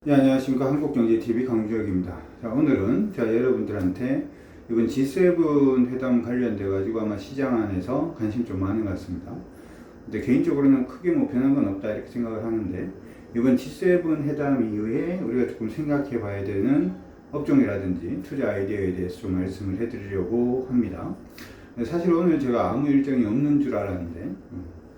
네, 안녕하십니까. 한국경제TV 강주혁입니다. 자, 오늘은 제가 여러분들한테 이번 G7 회담 관련돼 가지고 아마 시장 안에서 관심 좀 많은 것 같습니다. 근데 개인적으로는 크게 뭐 변한 건 없다 이렇게 생각을 하는데, 이번 G7 회담 이후에 우리가 조금 생각해 봐야 되는 업종이라든지 투자 아이디어에 대해서 좀 말씀을 해 드리려고 합니다. 사실 오늘 제가 아무 일정이 없는 줄 알았는데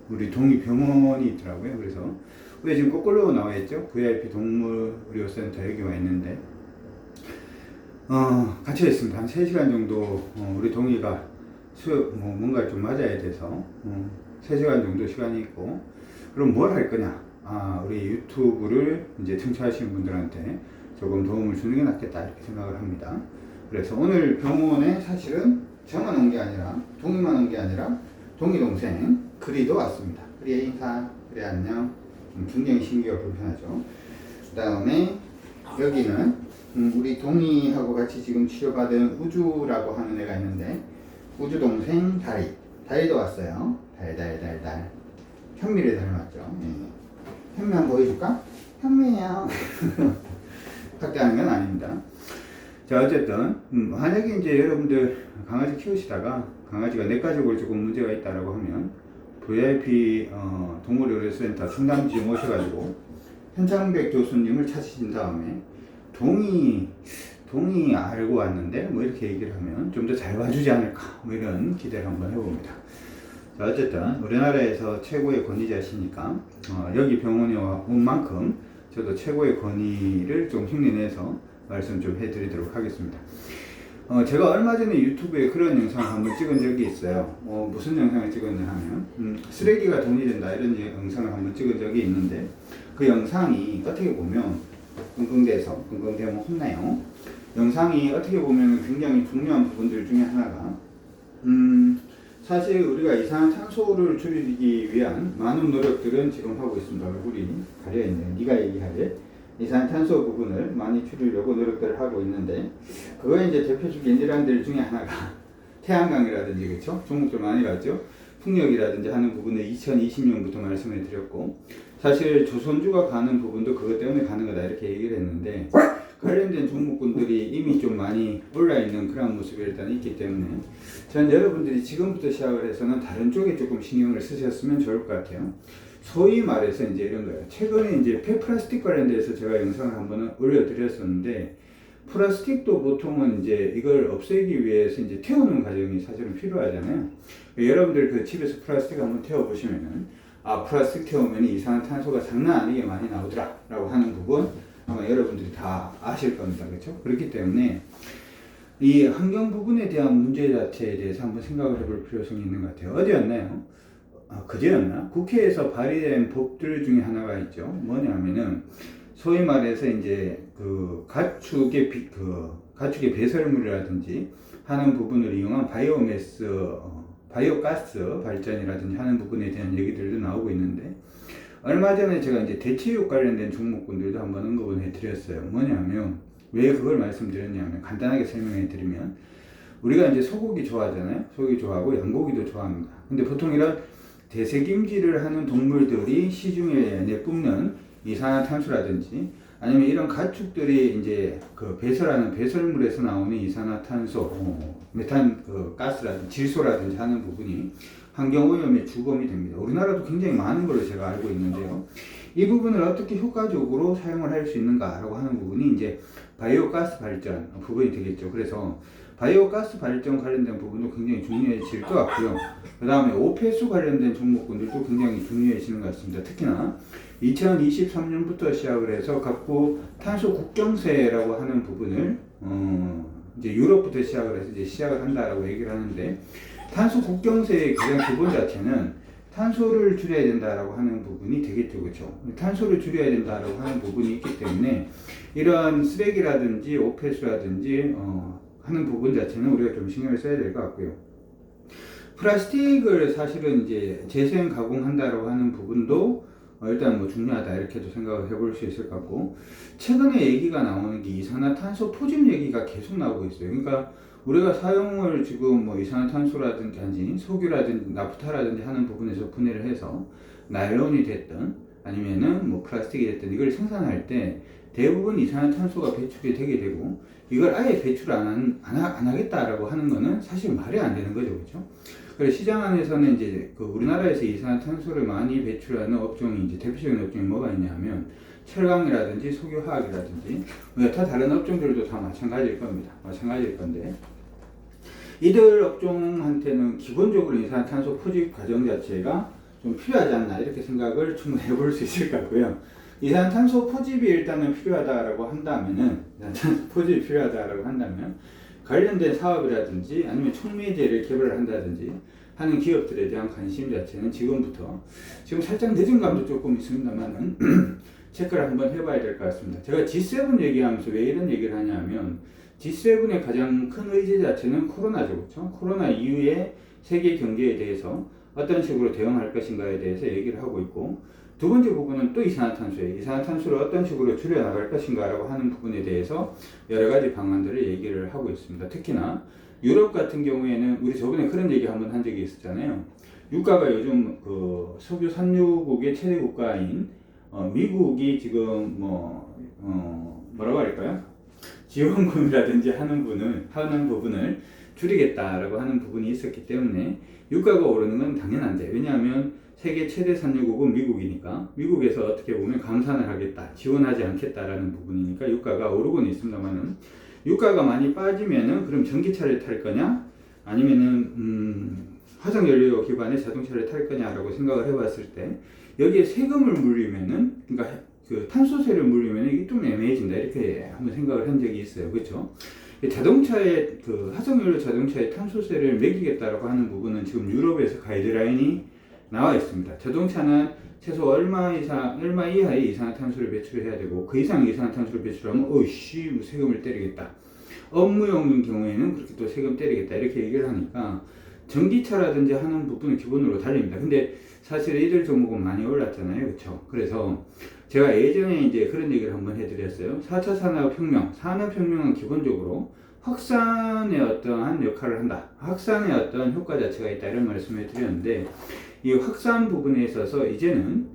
우리 동의병원이 있더라고요. 그래서 왜 지금 거꾸로 나와 있죠? VIP 동물의료센터 여기 와 있는데 갇혀 있습니다. 한 3시간 정도 우리 동의가 뭔가 좀 맞아야 돼서 3시간 정도 시간이 있고, 그럼 뭘 할 거냐? 우리 유튜브를 이제 청취하시는 분들한테 조금 도움을 주는 게 낫겠다 이렇게 생각을 합니다. 그래서 오늘 병원에 사실은 저만 온 게 아니라 동의만 온 게 아니라 동의 동생 그리도 왔습니다. 그리의 인사, 그리 안녕. 굉장히 신기하고 불편하죠. 그 다음에 여기는 우리 동의하고 같이 지금 치료받은 우주라고 하는 애가 있는데, 우주 동생 다리도 왔어요. 달 현미를 닮았죠. 현미 한번 보여줄까? 현미야. 확대하는 건 아닙니다. 자, 어쨌든 만약에 이제 여러분들 강아지 키우시다가 강아지가 내과적으로 조금 문제가 있다라고 하면 VIP 동물의료센터 상담지에 모셔가지고 현창백 교수님을 찾으신 다음에 동의 알고 왔는데 뭐 이렇게 얘기를 하면 좀 더 잘 봐주지 않을까, 뭐 이런 기대를 한번 해봅니다. 자, 어쨌든 우리나라에서 최고의 권위자시니까 여기 병원에 온 만큼 저도 최고의 권위를 좀 흉내내서 말씀 좀 해드리도록 하겠습니다. 제가 얼마 전에 유튜브에 그런 영상을 한번 찍은 적이 있어요. 무슨 영상을 찍었냐 하면 쓰레기가 돈이 된다 이런 영상을 한번 찍은 적이 있는데, 그 영상이 어떻게 보면 끙끙대면 혼나요. 영상이 어떻게 보면 굉장히 중요한 부분들 중에 하나가 사실 우리가 이산화탄소를 줄이기 위한 많은 노력들은 지금 하고 있습니다. 얼굴이 가려있네. 네가 얘기하래. 이산탄소 부분을 많이 줄이려고 노력들을 하고 있는데, 그거에 이제 대표적 연질환들 중에 하나가 태양광이라든지, 그렇죠? 종목들 많이 봤죠? 풍력이라든지 하는 부분을 2020년부터 말씀을 드렸고, 사실 조선주가 가는 부분도 그것 때문에 가는 거다 이렇게 얘기를 했는데, 관련된 종목군들이 이미 좀 많이 올라있는 그런 모습이 일단 있기 때문에 전 여러분들이 지금부터 시작을 해서는 다른 쪽에 조금 신경을 쓰셨으면 좋을 것 같아요. 소위 말해서 이제 이런 거예요. 최근에 이제 폐플라스틱 관련돼서 제가 영상을 한번 올려드렸었는데, 플라스틱도 보통은 이제 이걸 없애기 위해서 이제 태우는 과정이 사실은 필요하잖아요. 여러분들 그 집에서 플라스틱 한번 태워보시면은, 플라스틱 태우면 이산화탄소가 장난 아니게 많이 나오더라 라고 하는 부분 아마 여러분들이 다 아실 겁니다. 그렇죠? 그렇기 때문에 이 환경 부분에 대한 문제 자체에 대해서 한번 생각을 해볼 필요성이 있는 것 같아요. 어디였나요? 그제였나? 국회에서 발의된 법들 중에 하나가 있죠. 뭐냐면은 소위 말해서 이제 그 가축의 배설물이라든지 하는 부분을 이용한 바이오가스 발전이라든지 하는 부분에 대한 얘기들도 나오고 있는데, 얼마 전에 제가 이제 대체육 관련된 종목군들도 한번 언급을 해드렸어요. 뭐냐면 왜 그걸 말씀드렸냐면, 간단하게 설명해 드리면, 우리가 이제 소고기 좋아하잖아요. 소고기 좋아하고 양고기도 좋아합니다. 근데 보통 이런 대세김질을 하는 동물들이 시중에 내뿜는 이산화탄소라든지 아니면 이런 가축들이 이제 그 배설하는 배설물에서 나오는 이산화탄소, 메탄 가스라든지 질소라든지 하는 부분이 환경오염의 주범이 됩니다. 우리나라도 굉장히 많은 걸로 제가 알고 있는데요. 이 부분을 어떻게 효과적으로 사용을 할 수 있는가라고 하는 부분이 이제 바이오가스 발전 부분이 되겠죠. 그래서 바이오가스 발전 관련된 부분도 굉장히 중요해질 것 같고요. 그 다음에 오폐수 관련된 종목군들도 굉장히 중요해지는 것 같습니다. 특히나 2023년부터 시작을 해서 각국 탄소 국경세라고 하는 부분을 이제 유럽부터 시작을 해서 이제 시작을 한다라고 얘기를 하는데, 탄소 국경세의 가장 기본 자체는 탄소를 줄여야 된다라고 하는 부분이 되겠죠. 그렇죠? 탄소를 줄여야 된다라고 하는 부분이 있기 때문에 이러한 쓰레기라든지 오폐수라든지 하는 부분 자체는 우리가 좀 신경을 써야 될 것 같고요. 플라스틱을 사실은 이제 재생 가공한다라고 하는 부분도 일단 뭐 중요하다 이렇게도 생각을 해볼 수 있을 것 같고, 최근에 얘기가 나오는 게 이산화탄소 포집 얘기가 계속 나오고 있어요. 그러니까 우리가 사용을 지금 뭐 이산화탄소라든지 석유라든지 나프타라든지 하는 부분에서 분해를 해서 나일론이 됐든 아니면은 뭐 플라스틱이 됐든 이걸 생산할 때 대부분 이산화탄소가 배출이 되게 되고, 이걸 아예 배출을 안 하겠다라고 하는 거는 사실 말이 안 되는 거죠. 그렇죠? 그래서 시장 안에서는 이제 그 우리나라에서 이산화탄소를 많이 배출하는 업종이 이제 대표적인 업종이 뭐가 있냐면 철강이라든지 석유화학이라든지 여타 다른 업종들도 다 마찬가지일 겁니다. 마찬가지일 건데, 이들 업종한테는 기본적으로 이산화탄소 포집 과정 자체가 좀 필요하지 않나 이렇게 생각을 충분히 해볼 수 있을 것 같고요. 이산화탄소 포집이 일단은 필요하다라고 한다면은, 이산화탄소 포집이 필요하다라고 한다면 관련된 사업이라든지 아니면 촉매제를 개발을 한다든지 하는 기업들에 대한 관심 자체는 지금부터, 지금 살짝 늦은 감도 조금 있습니다만은 체크를 한번 해봐야 될 것 같습니다. 제가 G7 얘기하면서 왜 이런 얘기를 하냐면, G7의 가장 큰 의제 자체는 코로나죠. 그렇죠? 코로나 이후에 세계 경제에 대해서 어떤 식으로 대응할 것인가에 대해서 얘기를 하고 있고, 두 번째 부분은 또 이산화탄소예요. 이산화탄소를 어떤 식으로 줄여나갈 것인가라고 하는 부분에 대해서 여러 가지 방안들을 얘기를 하고 있습니다. 특히나 유럽 같은 경우에는 우리 저번에 그런 얘기 한번 한 적이 있었잖아요. 유가가 요즘 그 석유 산유국의 최대 국가인 미국이 지금 뭐라고 할까요? 지원금이라든지 하는 부분을 줄이겠다라고 하는 부분이 있었기 때문에 유가가 오르는 건 당연한데, 왜냐하면 세계 최대 산유국은 미국이니까 미국에서 어떻게 보면 감산을 하겠다, 지원하지 않겠다라는 부분이니까 유가가 오르고는 있습니다만은, 유가가 많이 빠지면은 그럼 전기차를 탈 거냐 아니면은 화석연료 기반의 자동차를 탈 거냐라고 생각을 해봤을 때, 여기에 세금을 물리면은, 그러니까 그 탄소세를 물리면 이게 좀 애매해진다 이렇게 한번 생각을 한 적이 있어요. 그렇죠? 자동차에 그 화석연료 자동차에 탄소세를 매기겠다라고 하는 부분은 지금 유럽에서 가이드라인이 나와 있습니다. 자동차는 최소 얼마 이하의 이산화탄소를 배출해야 되고, 그 이상 이산화탄소를 배출하면 어이씨 세금을 때리겠다. 업무용인 경우에는 그렇게 또 세금 때리겠다 이렇게 얘기를 하니까 전기차라든지 하는 부분은 기본으로 달립니다. 근데 사실 이들 종목은 많이 올랐잖아요. 그렇죠? 그래서 제가 예전에 이제 그런 얘기를 한번 해드렸어요. 4차 산업혁명은 기본적으로 확산의 어떠한 역할을 한다. 확산의 어떤 효과 자체가 있다. 이런 말씀을 드렸는데, 이 확산 부분에 있어서 이제는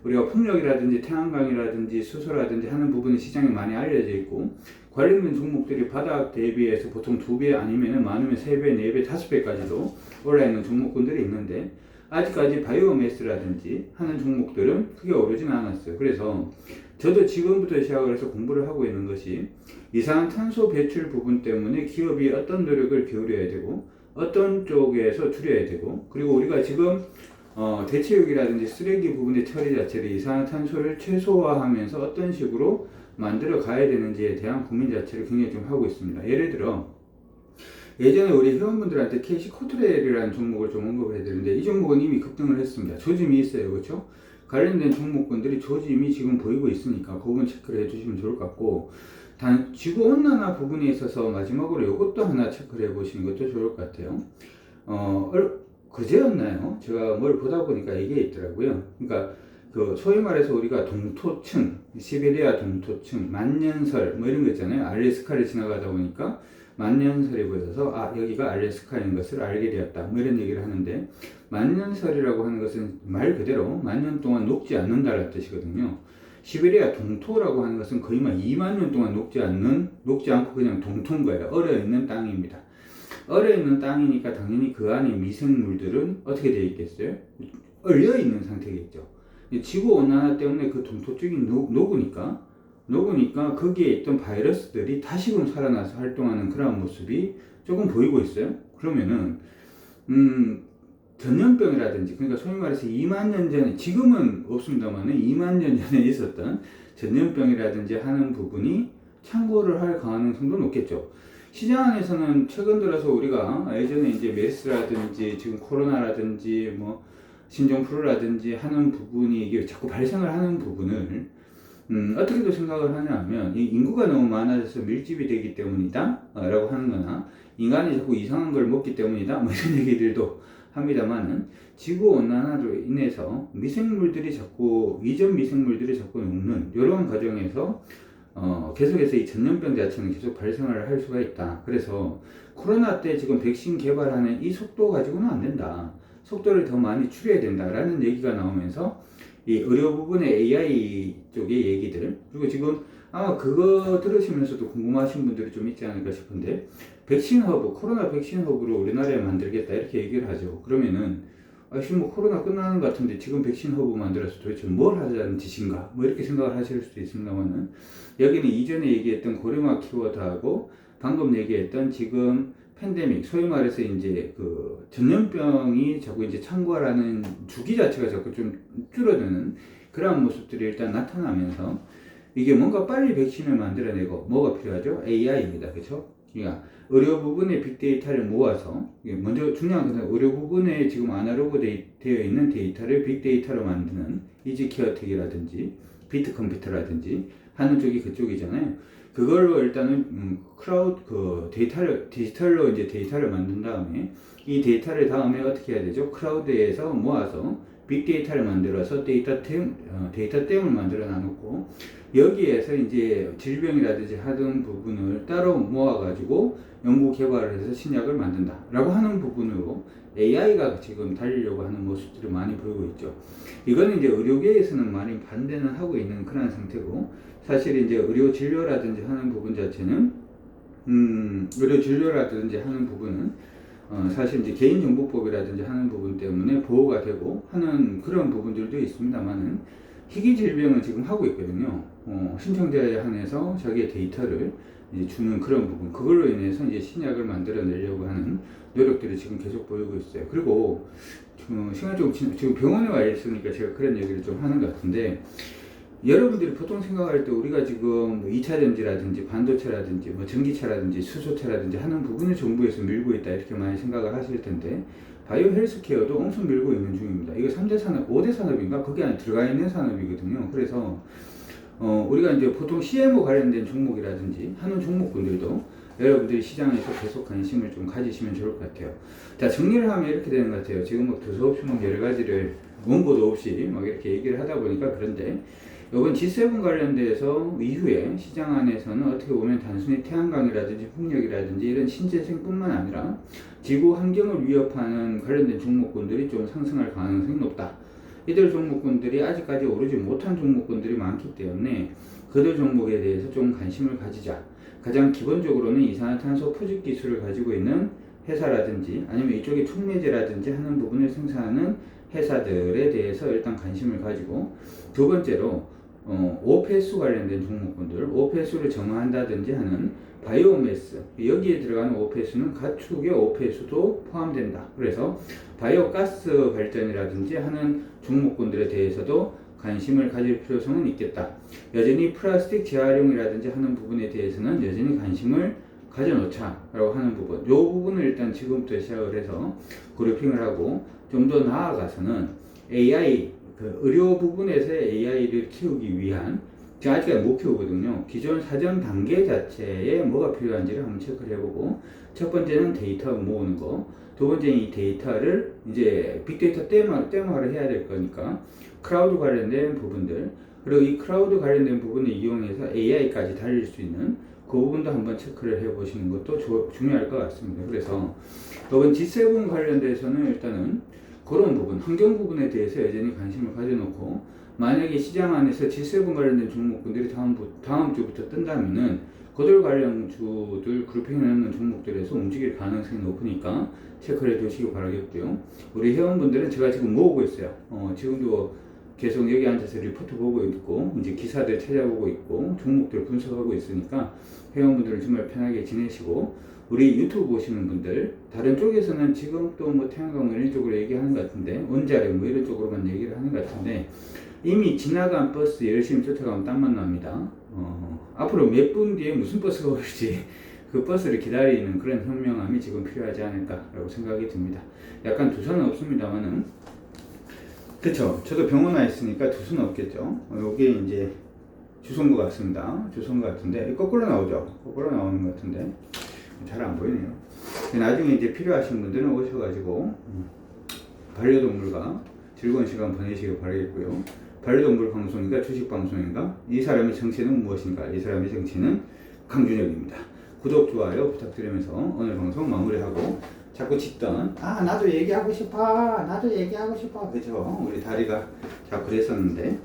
우리가 풍력이라든지 태양광이라든지 수소라든지 하는 부분이 시장에 많이 알려져 있고, 관련된 종목들이 바닥 대비해서 보통 2배 아니면 많으면 3배, 4배, 5배까지도 올라있는 종목군들이 있는데, 아직까지 바이오매스라든지 하는 종목들은 크게 오르지는 않았어요. 그래서 저도 지금부터 시작을 해서 공부를 하고 있는 것이, 이산화탄소 배출 부분 때문에 기업이 어떤 노력을 기울여야 되고 어떤 쪽에서 줄여야 되고, 그리고 우리가 지금 대체육이라든지 쓰레기 부분의 처리 자체를 이산화탄소를 최소화하면서 어떤 식으로 만들어 가야 되는지에 대한 고민 자체를 굉장히 좀 하고 있습니다. 예를 들어 예전에 우리 회원분들한테 캐시코트레일이라는 종목을 좀 언급을 해드렸는데, 이 종목은 이미 급등을 했습니다. 조짐이 있어요. 그렇죠? 관련된 종목군들이 조짐이 지금 보이고 있으니까 그 부분 체크를 해주시면 좋을 것 같고, 단 지구온난화 부분에 있어서 마지막으로 이것도 하나 체크를 해보시는 것도 좋을 것 같아요. 그제였나요? 제가 뭘 보다 보니까 이게 있더라고요. 그러니까 그 소위 말해서 우리가 동토층, 시베리아 동토층, 만년설 뭐 이런 거 있잖아요. 알래스카를 지나가다 보니까 만년설이 보여서 여기가 알래스카인 것을 알게 되었다, 뭐 이런 얘기를 하는데, 만년설이라고 하는 것은 말 그대로 만년 동안 녹지 않는다라는 뜻이거든요. 시베리아 동토라고 하는 것은 거의 막 2만 년 동안 녹지 않고 그냥 동토인 거예요. 얼어있는 땅입니다. 얼어있는 땅이니까 당연히 그 안에 미생물들은 어떻게 되어 있겠어요? 얼려있는 상태겠죠. 지구온난화 때문에 그 동토 쪽이 녹으니까 거기에 있던 바이러스들이 다시금 살아나서 활동하는 그런 모습이 조금 보이고 있어요. 그러면은 전염병이라든지, 그러니까 소위 말해서 2만 년 전에, 지금은 없습니다만은 2만 년 전에 있었던 전염병이라든지 하는 부분이 창고를 할 가능성도 높겠죠. 시장 안에서는 최근 들어서 우리가 예전에 이제 메스라든지 지금 코로나라든지 뭐 신종플루라든지 하는 부분이 이게 자꾸 발생을 하는 부분을 어떻게도 생각을 하냐면, 이 인구가 너무 많아져서 밀집이 되기 때문이다 라고 하는 거나, 인간이 자꾸 이상한 걸 먹기 때문이다 뭐 이런 얘기들도 합니다만은, 지구온난화로 인해서 미생물들이 자꾸 이전 미생물들이 자꾸 녹는 이런 과정에서 계속해서 이 전염병 자체는 계속 발생을 할 수가 있다. 그래서 코로나 때 지금 백신 개발하는 이 속도 가지고는 안 된다, 속도를 더 많이 줄여야 된다라는 얘기가 나오면서, 이 의료 부분의 AI 쪽의 얘기들, 그리고 지금 아마 그거 들으시면서도 궁금하신 분들이 좀 있지 않을까 싶은데, 백신 허브, 코로나 백신 허브를 우리나라에 만들겠다 이렇게 얘기를 하죠. 그러면은 지금 뭐 코로나 끝나는 것 같은데 지금 백신 허브 만들어서 도대체 뭘 하자는 짓인가? 뭐 이렇게 생각을 하실 수도 있습니다만은, 여기는 이전에 얘기했던 고령화 키워드하고 방금 얘기했던 지금 팬데믹, 소위 말해서 이제 그 전염병이 자꾸 이제 창궐하는 주기 자체가 자꾸 좀 줄어드는 그런 모습들이 일단 나타나면서, 이게 뭔가 빨리 백신을 만들어내고 뭐가 필요하죠? AI입니다. 그렇죠? 그러니까 의료 부분의 빅데이터를 모아서, 먼저 중요한 것은 의료 부분에 지금 아날로그 되어 있는 데이터를 빅데이터로 만드는 이지케어텍이라든지 비트컴퓨터라든지 하는 쪽이 그쪽이잖아요. 그걸로 일단은 클라우드 그 데이터를 디지털로 이제 데이터를 만든 다음에 이 데이터를 다음에 어떻게 해야 되죠? 클라우드에서 모아서 빅데이터를 만들어서 데이터댐을 만들어 놔놓고, 여기에서 이제 질병이라든지 하던 부분을 따로 모아가지고 연구 개발을 해서 신약을 만든다 라고 하는 부분으로 AI가 지금 달리려고 하는 모습들을 많이 보이고 있죠. 이거는 이제 의료계에서는 많이 반대는 하고 있는 그런 상태고, 사실 이제 의료 진료라든지 하는 부분 자체는 의료 진료라든지 하는 부분은 사실 이제 개인정보법이라든지 하는 부분 때문에 보호가 되고 하는 그런 부분들도 있습니다만은, 희귀 질병은 지금 하고 있거든요. 신청자에 한해서 자기의 데이터를 이제 주는 그런 부분, 그걸로 인해서 이제 신약을 만들어내려고 하는 노력들이 지금 계속 보이고 있어요. 그리고 시간이 좀 지금 병원에 와 있으니까 제가 그런 얘기를 좀 하는 것 같은데, 여러분들이 보통 생각할 때 우리가 지금 뭐 2차 전지라든지 반도체라든지 뭐 전기차라든지 수소차라든지 하는 부분을 정부에서 밀고 있다 이렇게 많이 생각을 하실 텐데, 바이오 헬스케어도 엄청 밀고 있는 중입니다. 이거 3대 산업, 5대 산업인가? 거기 안에 들어가 있는 산업이거든요. 그래서 우리가 이제 보통 CMO 관련된 종목이라든지 하는 종목군들도 여러분들이 시장에서 계속 관심을 좀 가지시면 좋을 것 같아요. 자, 정리를 하면 이렇게 되는 것 같아요. 지금 뭐 두서없이 뭐 여러 가지를 원고도 없이 막 이렇게 얘기를 하다 보니까 그런데, 이번 G7 관련돼서 이후에 시장 안에서는 어떻게 보면 단순히 태양광이라든지 풍력이라든지 이런 신재생뿐만 아니라 지구 환경을 위협하는 관련된 종목군들이 좀 상승할 가능성이 높다. 이들 종목군들이 아직까지 오르지 못한 종목군들이 많기 때문에 그들 종목에 대해서 좀 관심을 가지자. 가장 기본적으로는 이산화탄소 포집 기술을 가지고 있는 회사라든지 아니면 이쪽에 촉매제라든지 하는 부분을 생산하는 회사들에 대해서 일단 관심을 가지고, 두 번째로 OPS 관련된 종목군들, OPS를 정화한다든지 하는 바이오매스, 여기에 들어가는 OPS는 가축의 OPS도 포함된다. 그래서 바이오가스 발전이라든지 하는 종목군들에 대해서도 관심을 가질 필요성은 있겠다. 여전히 플라스틱 재활용이라든지 하는 부분에 대해서는 여전히 관심을 가져놓자라고 하는 부분, 이 부분을 일단 지금부터 시작을 해서 그룹핑을 하고, 좀 더 나아가서는 AI, 그 의료 부분에서의 AI를 키우기 위한, 제가 아직까지 못 키우거든요. 기존 사전 단계 자체에 뭐가 필요한지를 한번 체크를 해보고, 첫 번째는 데이터 모으는 거, 두 번째는 이 데이터를 이제 빅데이터 댐화를 해야 될 거니까 클라우드 관련된 부분들, 그리고 이 클라우드 관련된 부분을 이용해서 AI까지 달릴 수 있는 그 부분도 한번 체크를 해보시는 것도 중요할 것 같습니다. 그래서 이번 G7 관련돼서는 일단은 그런 부분, 환경 부분에 대해서 여전히 관심을 가져놓고, 만약에 시장 안에서 G7 관련된 종목군들이 다음 주부터 뜬다면은 그들 관련 주들 그룹핑해놓는 종목들에서 움직일 가능성이 높으니까 체크를 해두시기 바라겠고요. 우리 회원분들은 제가 지금 모으고 있어요. 지금도 계속 여기 앉아서 리포트 보고 있고, 이제 기사들 찾아보고 있고, 종목들 분석하고 있으니까 회원분들은 정말 편하게 지내시고, 우리 유튜브 보시는 분들, 다른 쪽에서는 지금 또 뭐 태양광 뭐 이런 쪽으로 얘기하는 것 같은데, 원자력 뭐 이런 쪽으로만 얘기를 하는 것 같은데, 이미 지나간 버스 열심히 쫓아가면 땀만 납니다. 앞으로 몇 분 뒤에 무슨 버스가 올지 그 버스를 기다리는 그런 현명함이 지금 필요하지 않을까라고 생각이 듭니다. 약간 두서는 없습니다만은, 그쵸. 저도 병원 와 있으니까 두서는 없겠죠. 여기 이제 주소인 것 같습니다. 주소인 것 같은데, 거꾸로 나오죠. 거꾸로 나오는 것 같은데 잘 안 보이네요. 나중에 이제 필요하신 분들은 오셔가지고 반려동물과 즐거운 시간 보내시길 바라겠고요. 반려동물 방송인가 주식 방송인가, 이 사람의 정체는 무엇인가, 이 사람의 정체는 강준혁입니다. 구독, 좋아요 부탁드리면서 오늘 방송 마무리하고, 자꾸 짖던 나도 얘기하고 싶어, 나도 얘기하고 싶어, 그죠? 우리 다리가 자꾸 그랬었는데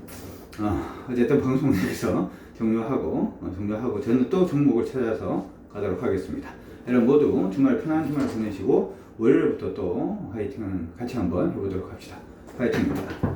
어쨌든 방송에서 종료하고 저는 또 종목을 찾아서 가도록 하겠습니다. 여러분 모두 주말 편안한 주말 보내시고 월요일부터 또 화이팅 같이 한번 해보도록 합시다. 화이팅입니다.